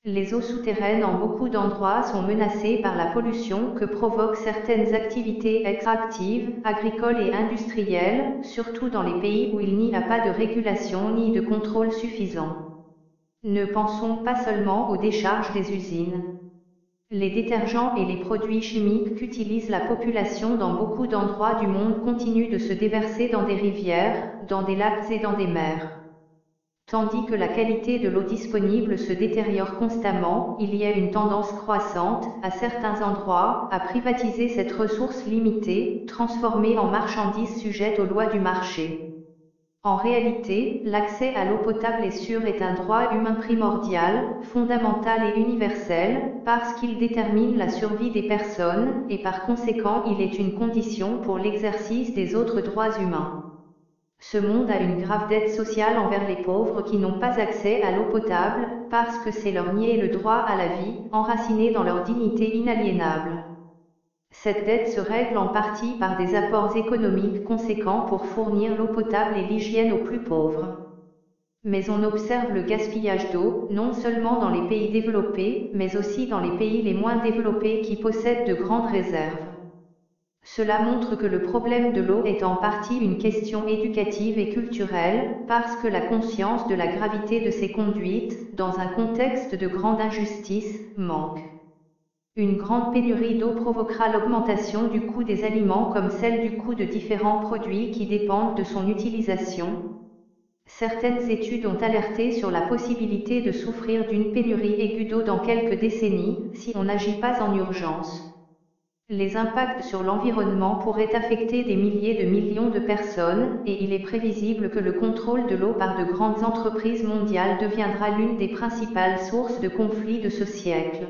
Les eaux souterraines en beaucoup d'endroits sont menacées par la pollution que provoquent certaines activités extractives, agricoles et industrielles, surtout dans les pays où il n'y a pas de régulation ni de contrôle suffisant. Ne pensons pas seulement aux décharges des usines. Les détergents et les produits chimiques qu'utilise la population dans beaucoup d'endroits du monde continuent de se déverser dans des rivières, dans des lacs et dans des mers. Tandis que la qualité de l'eau disponible se détériore constamment, il y a une tendance croissante, à certains endroits, à privatiser cette ressource limitée, transformée en marchandise sujette aux lois du marché. En réalité, l'accès à l'eau potable et sûre est un droit humain primordial, fondamental et universel, parce qu'il détermine la survie des personnes, et par conséquent il est une condition pour l'exercice des autres droits humains. Ce monde a une grave dette sociale envers les pauvres qui n'ont pas accès à l'eau potable, parce que c'est leur nier le droit à la vie, enraciné dans leur dignité inaliénable. Cette dette se règle en partie par des apports économiques conséquents pour fournir l'eau potable et l'hygiène aux plus pauvres. Mais on observe le gaspillage d'eau, non seulement dans les pays développés, mais aussi dans les pays les moins développés qui possèdent de grandes réserves. Cela montre que le problème de l'eau est en partie une question éducative et culturelle, parce que la conscience de la gravité de ces conduites, dans un contexte de grande injustice, manque. Une grande pénurie d'eau provoquera l'augmentation du coût des aliments comme celle du coût de différents produits qui dépendent de son utilisation. Certaines études ont alerté sur la possibilité de souffrir d'une pénurie aiguë d'eau dans quelques décennies, si on n'agit pas en urgence. Les impacts sur l'environnement pourraient affecter des milliers de millions de personnes, et il est prévisible que le contrôle de l'eau par de grandes entreprises mondiales deviendra l'une des principales sources de conflits de ce siècle.